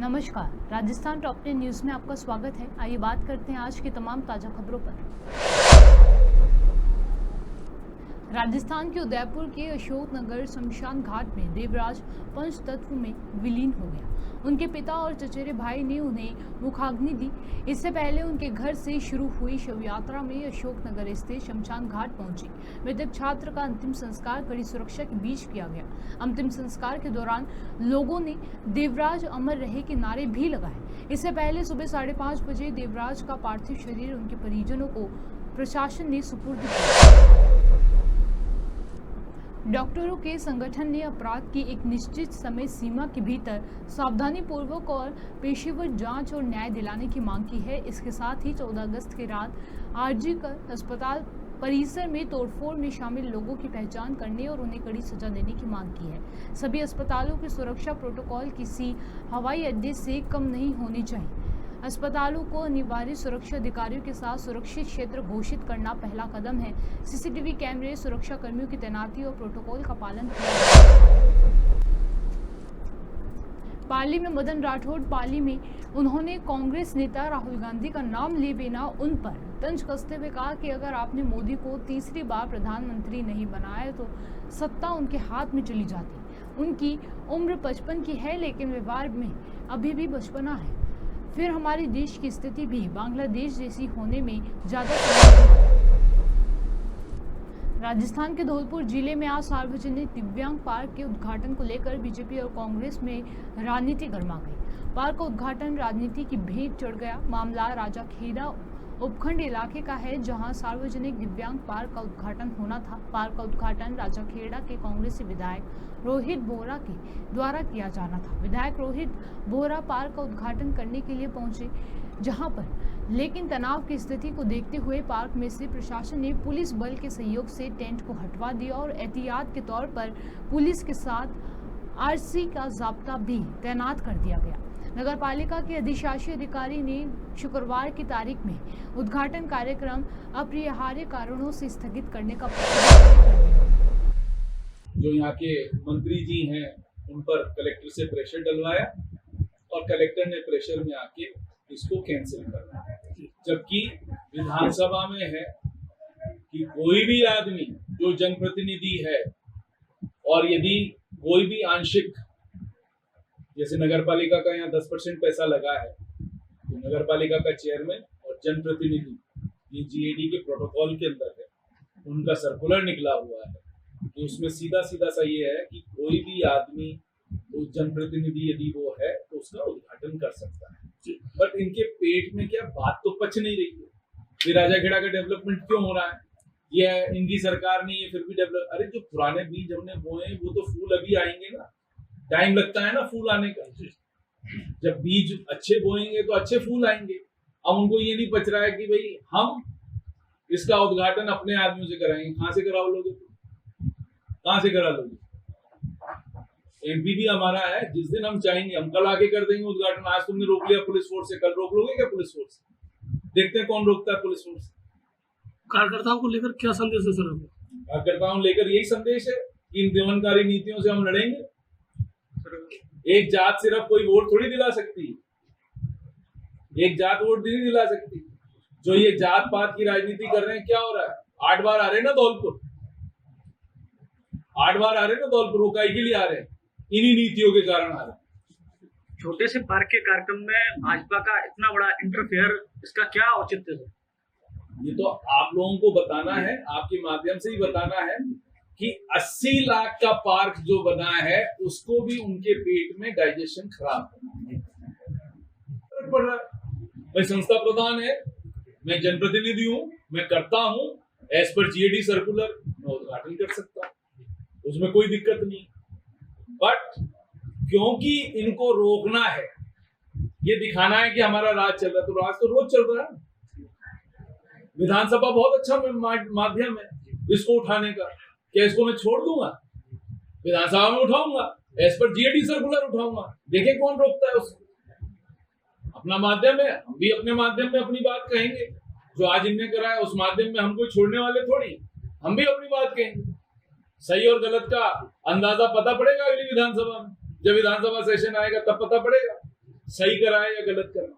नमस्कार, Rajasthan top 10 news में आपका स्वागत है। आइए बात करते हैं आज की तमाम ताजा खबरों पर। राजस्थान के उदयपुर के अशोकनगर शमशान घाट में देवराज पंचतत्व में विलीन हो गया। उनके पिता और चचेरे भाई ने उन्हें मुखाग्नि दी। इससे पहले उनके घर से शुरू हुई शव यात्रा में अशोकनगर स्थित शमशान घाट पहुंची। मृतक छात्र का अंतिम संस्कार कड़ी सुरक्षा के बीच किया गया। अंतिम संस्कार के दौरान लोगों ने देवराज अमर रहे के नारे भी लगाए। इससे पहले सुबह 5:30 बजे देवराज का पार्थिव शरीर उनके परिजनों को प्रशासन ने सुपुर्द किया। डॉक्टरों के संगठन ने अपराध की एक निश्चित समय सीमा के भीतर सावधानी पूर्वक और पेशेवर जांच और न्याय दिलाने की मांग की है। इसके साथ ही 14 अगस्त की रात आरजी कर अस्पताल परिसर में तोड़फोड़ में शामिल लोगों की पहचान करने और उन्हें कड़ी सजा देने की मांग की है। सभी अस्पतालों के सुरक्षा प्रोटोकॉल किसी हवाई अड्डे से कम नहीं होने चाहिए। अस्पतालों को अनिवार्य सुरक्षा अधिकारियों के साथ सुरक्षित क्षेत्र घोषित करना पहला कदम है। सीसीटीवी कैमरे, सुरक्षा कर्मियों की तैनाती और प्रोटोकॉल का पालन किया। पाली में मदन राठौड़ पाली में उन्होंने कांग्रेस नेता राहुल गांधी का नाम ले बिना उन पर तंज कसते हुए कहा कि अगर आपने मोदी को तीसरी बार प्रधानमंत्री नहीं बनाया तो सत्ता उनके हाथ में चली जाती। उनकी उम्र 55 की है, लेकिन व्यवहार में अभी भी बचपना है। फिर हमारे देश की स्थिति भी बांग्लादेश जैसी होने में ज्यादा राजस्थान के धौलपुर जिले में आज सार्वजनिक दिव्यांग पार्क के उद्घाटन को लेकर बीजेपी और कांग्रेस में राजनीति गर्मा गई। पार्क का उद्घाटन राजनीति की भेंट चढ़ गया। मामला राजाखेड़ा उपखंड इलाके का है, जहां सार्वजनिक दिव्यांग पार्क का उद्घाटन होना था। पार्क का उद्घाटन राजाखेड़ा के कांग्रेसी विधायक रोहित बोहरा के द्वारा किया जाना था। विधायक रोहित बोहरा पार्क का उद्घाटन करने के लिए पहुंचे, जहां पर लेकिन तनाव की स्थिति को देखते हुए पार्क में से प्रशासन ने पुलिस बल के सहयोग से टेंट को हटवा दिया और एहतियात के तौर पर पुलिस के साथ आरसी का जाब्ता भी तैनात कर दिया गया। नगर पालिका के अधिशासी अधिकारी ने शुक्रवार की तारीख में उद्घाटन कार्यक्रम अपरिहार्य कारणों से स्थगित करने का जो यहाँ के मंत्री जी हैं उन पर कलेक्टर से प्रेशर डलवाया और कलेक्टर ने प्रेशर में आके इसको कैंसिल करना, जबकि विधानसभा में है कि कोई भी आदमी जो जनप्रतिनिधि है और यदि कोई भी आंशिक, जैसे नगर पालिका का यहाँ 10% पैसा लगा है, तो नगर पालिका का चेयरमैन और जनप्रतिनिधि ये जीएडी के प्रोटोकॉल के अंदर है, उनका सर्कुलर निकला हुआ है कि उसमें सीधा सा ये है कि कोई भी आदमी तो जनप्रतिनिधि यदि वो है तो उसका उद्घाटन कर सकता है। बट इनके पेट में क्या बात तो पच नहीं रही है। फिर राजाखेड़ा का डेवलपमेंट क्यों हो रहा है? ये इनकी सरकार नहीं है फिर भी डेवलप। अरे जो पुराने बीज हमने बोए वो तो फूल अभी आएंगे ना, टाइम लगता है ना फूल आने का। जब बीज अच्छे बोएंगे तो अच्छे फूल आएंगे। अब उनको ये नहीं बच रहा है कि भाई हम इसका उद्घाटन अपने आदमियों से कराएंगे। कहां से कराओ लोगे? कहां से करा लोगे? एमपी हमारा है, जिस दिन हम चाहेंगे हम कल आके कर देंगे उद्घाटन। आज तुमने रोक लिया पुलिस फोर्स से, कल रोक लोगे क्या पुलिस फोर्स? देखते हैं कौन रोकता है पुलिस फोर्स। कार्यकर्ताओं को लेकर क्या संदेश है सर? कार्यकर्ताओं लेकर यही संदेश है कि इन दमनकारी नीतियों से हम लड़ेंगे। एक जात सिर्फ कोई वोट थोड़ी दिला सकती है, एक जात वोट नहीं दिला सकती। जो ये जात पात की राजनीति कर रहे हैं, क्या हो रहा है? 8 बार आ रहे हैं ना धौलपुर, 8 बार आ रहे हैं ना धौलपुर। वो काहे के लिए आ रहे हैं? इन्हीं नीतियों के कारण आ रहे हैं। छोटे से पार्क के कार्यक्रम में भाजपा का इतना बड़ा इंटरफेयर, इसका क्या औचित्य है? ये तो आप लोगों को बताना है, आपके माध्यम से ही बताना है कि 80 लाख का पार्क जो बना है उसको भी उनके पेट में डाइजेशन खराब पड़ रहा है। मैं संस्था प्रधान है, मैं जनप्रतिनिधि हूं, मैं करता हूं एज पर जीएडी सर्कुलर, मैं उद्घाटन कर सकता हूं, उसमें कोई दिक्कत नहीं। बट क्योंकि इनको रोकना है, ये दिखाना है कि हमारा राज चल रहा है, तो राज तो रोज चल रहा है। विधानसभा बहुत अच्छा माध्यम है इसको उठाने का। क्या इसको मैं छोड़ दूंगा? विधानसभा में उठाऊंगा, एज पर जीएडी सर्कुलर उठाऊंगा, देखें कौन रोकता है उसको। अपना माध्यम है, हम भी अपने माध्यम में अपनी बात कहेंगे। जो आज इनने करा है उस माध्यम में हम कोई छोड़ने वाले थोड़ी, हम भी अपनी बात कहेंगे। सही और गलत का अंदाजा पता पड़ेगा अगली विधानसभा में, जब विधानसभा सेशन आएगा तब पता पड़ेगा। सही करा है या गलत करा?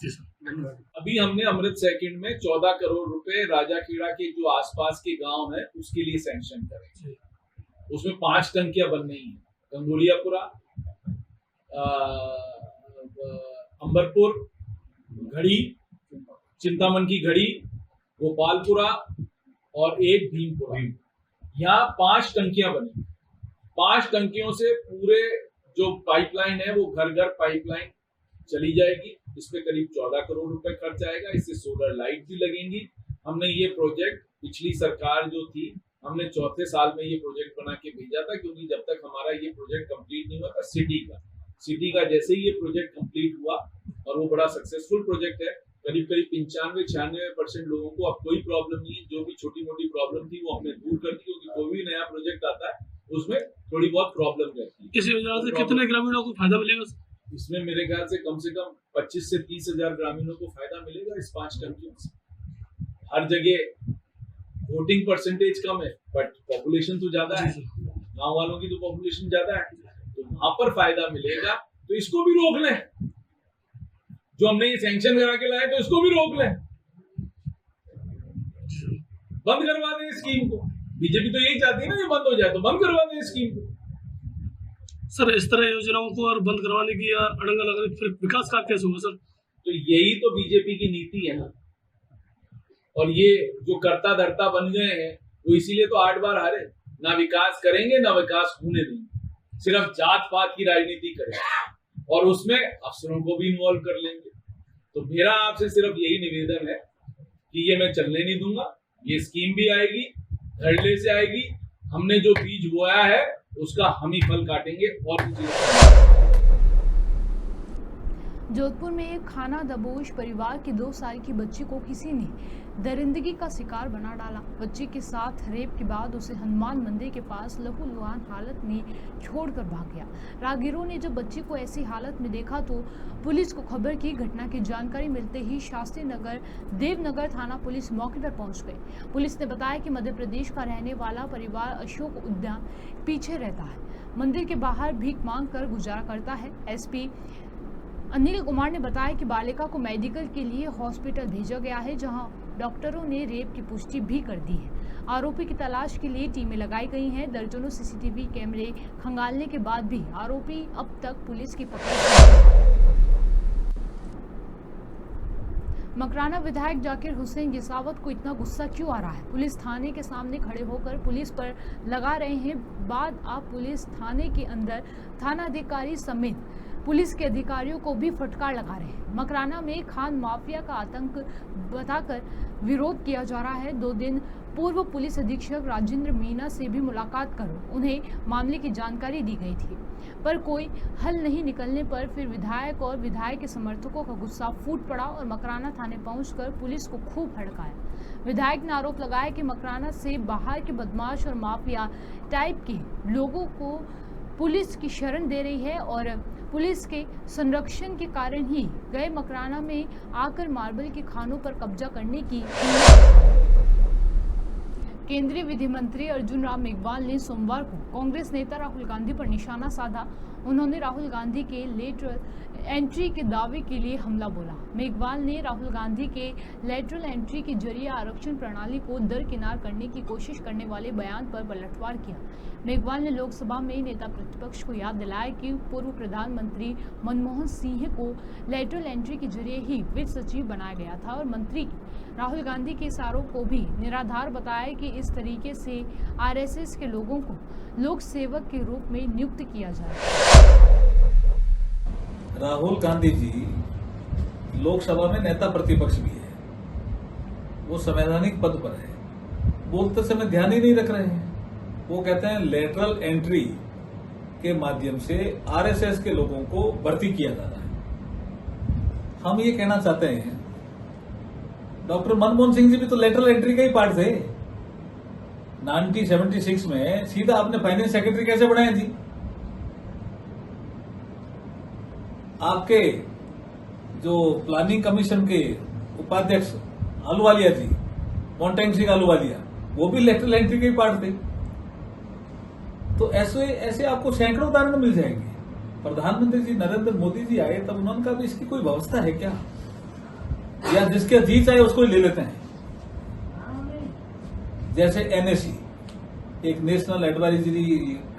जी सर, धन्यवाद। अभी हमने अमृत सेकंड में 14 करोड़ रुपए राजाखेड़ा के जो आसपास के गांव है उसके लिए सैंक्शन करे। उसमें 5 टंकियां बन रही हैं, गंगोलियापुरा, अंबरपुर, घड़ी, चिंतामन की घड़ी, गोपालपुरा और एक भीमपुरा। यहाँ 5 टंकियां बनी। 5 टंकियों से पूरे जो पाइपलाइन है वो घर घर पाइपलाइन चली जाएगी। इस पे करीब 14 करोड़ रुपए खर्च आएगा। इससे सोलर लाइट भी लगेंगी। हमने ये प्रोजेक्ट पिछली सरकार जो थी, हमने चौथे साल में ये प्रोजेक्ट बना के भेजा था, क्योंकि जब तक हमारा ये प्रोजेक्ट कंप्लीट नहीं हुआ था सिटी का जैसे ही ये प्रोजेक्ट कंप्लीट हुआ और वो बड़ा सक्सेसफुल प्रोजेक्ट है, करीब 95-96% लोगों को अब कोई प्रॉब्लम नहीं है। जो भी छोटी मोटी प्रॉब्लम थी वो हमने दूर कर दी, क्योंकि कोई भी नया प्रोजेक्ट आता है उसमें थोड़ी बहुत प्रॉब्लम रहती है। इस योजना से कितने ग्रामीणों को फायदा मिलेगा? इसमें मेरे ख्याल से कम 25 से 30 हजार ग्रामीणों को फायदा मिलेगा इस 5 टंकियों से। हर जगह वोटिंग परसेंटेज कम है बट पॉपुलेशन तो ज्यादा है, गांव वालों की तो पॉपुलेशन ज्यादा है, तो वहां पर फायदा मिलेगा। तो इसको भी रोक लें, जो हमने ये सैंक्शन करा के लाए तो इसको भी रोक लें, बंद करवा दें स्कीम को। बीजेपी तो यही चाहती है ना, ये बंद हो जाए तो बंद करवा दें स्कीम को। सर, इस तरह योजनाओं को और बंद करवाने की या अड़ंगा लगाने फिर विकास का कैसे होगा सर? तो यही तो बीजेपी की नीति है ना। और ये जो करता धरता बन गए हैं वो इसीलिए तो 8 बार हारे। ना विकास करेंगे ना विकास होने देंगे, सिर्फ जात पात की राजनीति करेंगे और उसमें अफसरों को भी इन्वॉल्व कर लेंगे। तो मेरा आपसे सिर्फ यही निवेदन है कि ये मैं चलने नहीं दूंगा। ये स्कीम भी आएगी, धड़ल्ले से आएगी। हमने जो बीज बोया है उसका हम ही फल काटेंगे और जोधपुर में एक खाना दबोश परिवार की 2 साल की बच्ची को किसी ने दरिंदगी का शिकार बना डाला। बच्ची के साथ रेप के बाद उसे हनुमान मंदिर के पास लहूलुहान हालत में छोड़कर भाग गया। राहगीरों ने जब बच्ची को ऐसी हालत में देखा तो पुलिस को खबर की। घटना की जानकारी मिलते ही शास्त्री नगर देवनगर थाना पुलिस मौके पर पहुंच गई। पुलिस ने बताया कि मध्य प्रदेश का रहने वाला परिवार अशोक उद्यान पीछे रहता है, मंदिर के बाहर भीख मांग कर गुजारा करता है। एसपी अनिल कुमार ने बताया कि बालिका को मेडिकल के लिए हॉस्पिटल भेजा गया है, जहां डॉक्टरों ने रेप की पुष्टि भी कर दी है। आरोपी की तलाश के लिए टीमें लगाई गई हैं। दर्जनों सीसीटीवी कैमरे खंगालने के बाद भी आरोपी अब तक पुलिस की पकड़। मकराना विधायक जाकिर हुसैन गिसावत को इतना गुस्सा क्यों आ रहा है? पुलिस थाने के सामने खड़े होकर पुलिस पर लगा रहे हैं बाद। आप पुलिस थाने के अंदर थानाधिकारी समेत पुलिस के अधिकारियों को भी फटकार लगा रहे हैं। मकराना में खान माफिया का आतंक बताकर विरोध किया जा रहा है। 2 दिन पूर्व पुलिस अधीक्षक राजेंद्र मीना से भी मुलाकात कर उन्हें मामले की जानकारी दी गई थी, पर कोई हल नहीं निकलने पर फिर विधायक और विधायक के समर्थकों का गुस्सा फूट पड़ा और मकराना थाने पहुंचकर पुलिस को खूब भड़काया। विधायक ने आरोप लगाया कि मकराना से बाहर के बदमाश और माफिया टाइप के लोगों को पुलिस की शरण दे रही है और पुलिस के संरक्षण के कारण ही गए मकराना में आकर मार्बल के खानों पर कब्जा करने की। केंद्रीय विधि मंत्री अर्जुन राम मेघवाल ने सोमवार को कांग्रेस नेता राहुल गांधी पर निशाना साधा। उन्होंने राहुल गांधी के लेटरल एंट्री के दावे के लिए हमला बोला। मेघवाल ने राहुल गांधी के लेटरल एंट्री के जरिए आरक्षण प्रणाली को दरकिनार करने की कोशिश करने वाले बयान पर पलटवार किया। मेघवाल ने लोकसभा में नेता प्रतिपक्ष को याद दिलाया कि पूर्व प्रधानमंत्री मनमोहन सिंह को लेटरल एंट्री के जरिए ही वित्त सचिव बनाया गया था और मंत्री राहुल गांधी के इस आरोप को भी निराधार बताया कि इस तरीके से आरएसएस के लोगों को लोक सेवक के रूप में नियुक्त किया जाए। राहुल गांधी जी लोकसभा में नेता प्रतिपक्ष भी है, वो संवैधानिक पद पर है, बोलते समय ध्यान ही नहीं रख रहे हैं। वो कहते हैं लेटरल एंट्री के माध्यम से आरएसएस के लोगों को भर्ती किया जा रहा है। हम ये कहना चाहते हैं, डॉक्टर मनमोहन सिंह जी भी तो लेटरल एंट्री का ही पार्ट थे। 1976 में सीधा आपने फाइनेंस सेक्रेटरी कैसे बनाए जी? आपके जो प्लानिंग कमीशन के उपाध्यक्ष आलूवालिया जी, मोन्टेंग सिंह आलूवालिया, वो भी लेटरल एंट्री के ही पार्ट थे। तो ऐसे आपको सैकड़ों उदाहरण मिल जाएंगे। प्रधानमंत्री जी नरेंद्र मोदी जी आए तब उन्होंने कहा भी इसकी कोई व्यवस्था है क्या, या जिसके जी चाहे उसको ही ले लेते हैं। जैसे एनएससी, एक नेशनल एडवाइजरी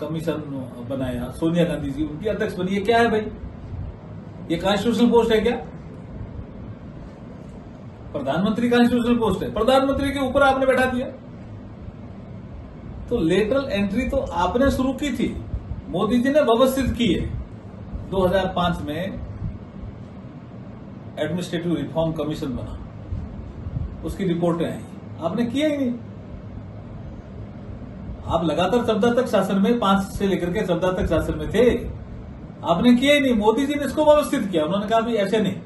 कमीशन बनाया, सोनिया गांधी जी उनकी अध्यक्ष बनी। ये क्या है भाई, ये कॉन्स्टिट्यूशनल पोस्ट है क्या? प्रधानमंत्री कॉन्स्टिट्यूशनल पोस्ट है, प्रधानमंत्री के ऊपर आपने बैठा दिया। तो लेटरल एंट्री तो आपने शुरू की थी, मोदी जी ने व्यवस्थित की है। 2005 में एडमिनिस्ट्रेटिव रिफॉर्म कमीशन बना, उसकी रिपोर्टें आई, आपने किया ही नहीं। आप लगातार 14 तक शासन में, 5 से लेकर के 14 तक शासन में थे, आपने किया ही नहीं। मोदी जी ने इसको व्यवस्थित किया, उन्होंने कहा भी ऐसे नहीं,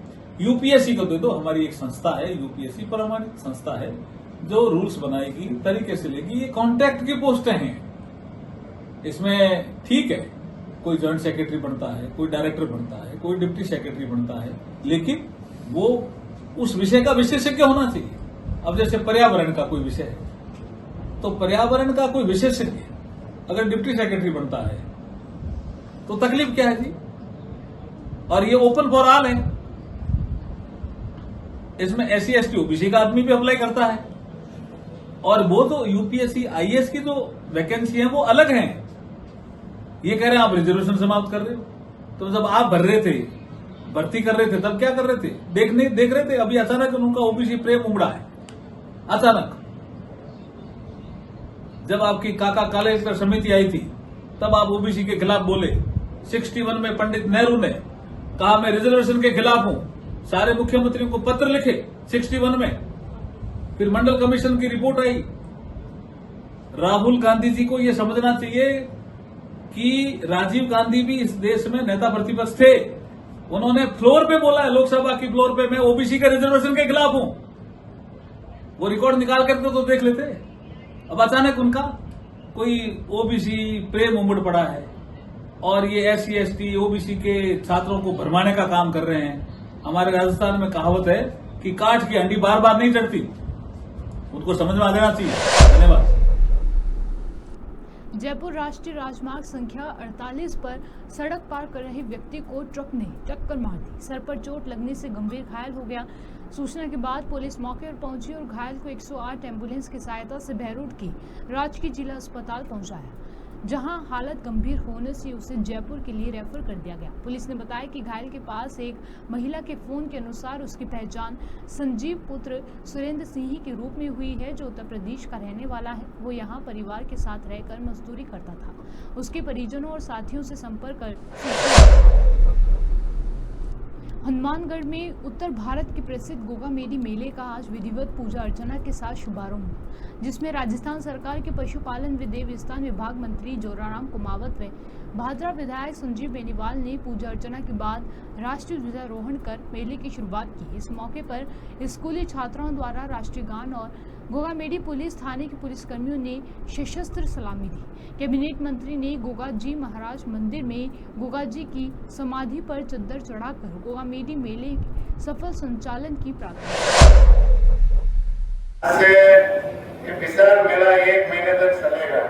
यूपीएससी को दे दो, हमारी एक संस्था है यूपीएससी, प्रमाणित संस्था है जो रूल्स बनाएगी, तरीके से लेगी। ये कॉन्ट्रैक्ट की पोस्टें हैं, इसमें ठीक है कोई जॉइंट सेक्रेटरी बनता है, कोई डायरेक्टर बनता है, कोई डिप्टी सेक्रेटरी बनता है, लेकिन वो उस विषय का विशेषज्ञ होना चाहिए। अब जैसे पर्यावरण का कोई विषय है, तो पर्यावरण का कोई विशेषज्ञ अगर डिप्टी सेक्रेटरी बनता है तो तकलीफ क्या है जी? और ये ओपन फॉर ऑल है, इसमें SC ST OBC का आदमी भी अप्लाई करता है। और वो तो यूपीएससी आईएएस की जो वैकेंसी है वो अलग है। ये कह रहे हैं आप रिजर्वेशन समाप्त कर रहे हो, तो जब आप भर रहे थे, भर्ती कर रहे थे, तब क्या कर रहे थे? देख रहे थे। अभी अचानक उनका ओबीसी प्रेम उमड़ा है, अचानक जब आपकी काका कालेश्वर समिति आई थी तब आप ओबीसी के खिलाफ बोले। 61 में पंडित नेहरू ने कहा मैं रिजर्वेशन के खिलाफ हूं, सारे मुख्यमंत्रियों को पत्र लिखे 61 में। फिर मंडल कमीशन की रिपोर्ट आई। राहुल गांधी जी को यह समझना चाहिए कि राजीव गांधी भी इस देश में नेता प्रतिपक्ष थे, उन्होंने फ्लोर पे बोला है, लोकसभा की फ्लोर पे, मैं ओबीसी के रिजर्वेशन के खिलाफ हूं। वो रिकॉर्ड निकाल करके तो देख लेते। अब अचानक उनका कोई ओबीसी प्रेम उमड़ पड़ा है और ये SC ST OBC के छात्रों को भरमाने का काम कर रहे हैं। हमारे राजस्थान में कहावत है कि काठ की हंडी बार बार नहीं चढ़ती, उनको समझ में आ जाना चाहिए। धन्यवाद। जयपुर राष्ट्रीय राजमार्ग संख्या 48 पर सड़क पार कर रहे व्यक्ति को ट्रक ने टक्कर मार दी। सर पर चोट लगने से गंभीर घायल हो गया। सूचना के बाद पुलिस मौके पर पहुंची और घायल को 108 एम्बुलेंस की सहायता से बहरोड की राजकीय जिला अस्पताल पहुंचाया, जहां हालत गंभीर होने से उसे जयपुर के लिए रेफर कर दिया गया। पुलिस ने बताया कि घायल के पास एक महिला के फोन के अनुसार उसकी पहचान संजीव पुत्र सुरेंद्र सिंह के रूप में हुई है, जो उत्तर प्रदेश का रहने वाला है। वो यहाँ परिवार के साथ रहकर मजदूरी करता था। उसके परिजनों और साथियों से संपर्क कर हनुमानगढ़ में उत्तर भारत के प्रसिद्ध गोगा मेडी मेले का आज विधिवत पूजा अर्चना के साथ शुभारंभ हुआ, जिसमें राजस्थान सरकार के पशुपालन व देव स्थान विभाग मंत्री जोराराम कुमावत व भादरा विधायक संजीव बेनीवाल ने पूजा अर्चना के बाद राष्ट्रीय ध्वजारोहण कर मेले की शुरुआत की। इस मौके पर स्कूली छात्राओं द्वारा राष्ट्रीय गान और गोगामेडी पुलिस थाने के पुलिसकर्मियों ने सशस्त्र सलामी दी। कैबिनेट मंत्री ने गोगा जी महाराज मंदिर में गोगा जी की समाधि पर चद्दर चढ़ाकर गोगामेडी मेले सफल संचालन की प्रार्थना। किसान मेला 1 महीने तक चलेगा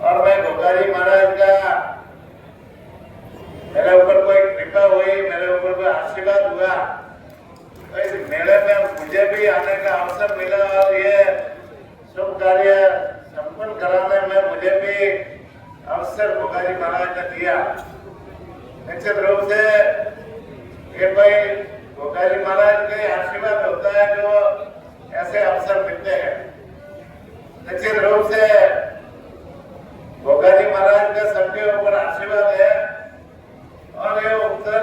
और मैं गोगाजी महाराज का मेरे ऊपर कोई कृपा हुई, मेरे ऊपर कोई आशीर्वाद हुआ, तो इस मेले में मुझे भी आने का अवसर मिला और ये शुभ कार्य संपन्न कराने में मुझे भी अवसर गोगाजी महाराज ने दिया। निश्चित रूप से ये भाई गोगाजी महाराज के आशीर्वाद होता है जो ऐसे अवसर मिलते हैं। निश्चित रूप से गोगाजी महाराज का सबके ऊपर आशीर्वाद है और ये उत्तर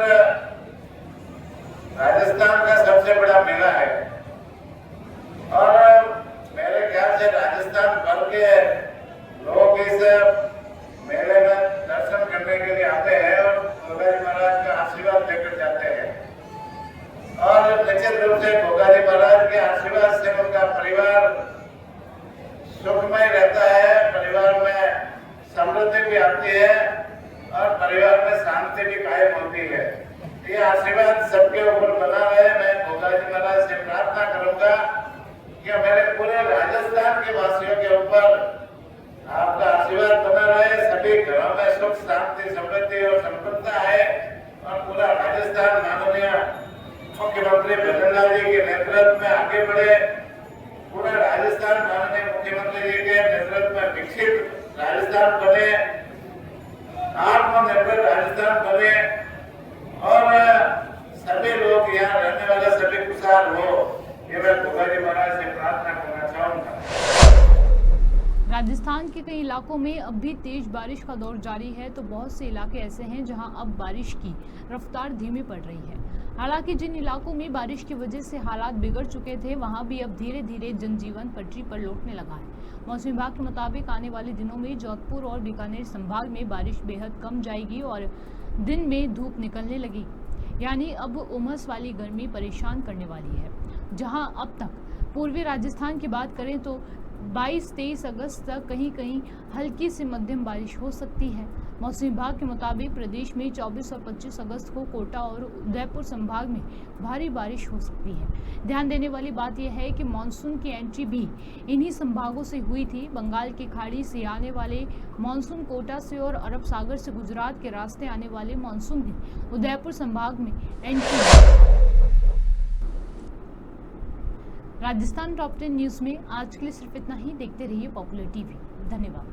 राजस्थान का सबसे बड़ा मेला है और मेरे ख्याल से राजस्थान भर के लोग इस मेले में दर्शन करने के लिए आते हैं और गोगाजी महाराज का आशीर्वाद लेकर जाते हैं। और निश्चित रूप से गोगाजी महाराज के आशीर्वाद से उनका परिवार सुखमय रहता है, परिवार में समृद्धि भी आती है और परिवार में शांति भी कायम होती है। ये आशीर्वाद सबके ऊपर बना रहे। मैं गोगाजी महाराज से प्रार्थना करूंगा कि मेरे पूरे राजस्थान के वासियों के ऊपर आपका आशीर्वाद बना रहे, सभी घरों में सुख शांति समृद्धि और संपन्नता है और पूरा राजस्थान माननीय मुख्यमंत्री भजनलाल जी के नेतृत्व में आगे बढ़े। पूरा राजस्थान माननीय मुख्यमंत्री जी के नेतृत्व में विकसित राजस्थान बने, आत्मनिर्भर राजस्थान बने और सभी लोग यहाँ रहने वाले सभी खुशहाल हो, ये मैं भगवान महाराज से प्रार्थना करना चाहूँगा। राजस्थान के कई इलाकों में अब भी तेज बारिश का दौर जारी है, तो बहुत से इलाके ऐसे हैं जहां अब बारिश की रफ्तार धीमी पड़ रही है। हालांकि जिन इलाकों में बारिश की वजह से हालात बिगड़ चुके थे, वहां भी अब धीरे धीरे जनजीवन पटरी पर लौटने लगा है। मौसम विभाग के मुताबिक आने वाले दिनों में जोधपुर और बीकानेर संभाग में बारिश बेहद कम जाएगी और दिन में धूप निकलने लगेगी, यानी अब उमस वाली गर्मी परेशान करने वाली है। जहाँ अब तक पूर्वी राजस्थान की बात करें तो 22-23 अगस्त तक कहीं कहीं हल्की से मध्यम बारिश हो सकती है। मौसम विभाग के मुताबिक प्रदेश में 24 और 25 अगस्त को कोटा और उदयपुर संभाग में भारी बारिश हो सकती है। ध्यान देने वाली बात यह है कि मानसून की एंट्री भी इन्हीं संभागों से हुई थी। बंगाल की खाड़ी से आने वाले मानसून कोटा से और अरब सागर से गुजरात के रास्ते आने वाले मानसून ने उदयपुर संभाग में एंट्री। राजस्थान टॉप 10 न्यूज़ में आज के लिए सिर्फ इतना ही। देखते रहिए पॉपुलर टीवी। धन्यवाद।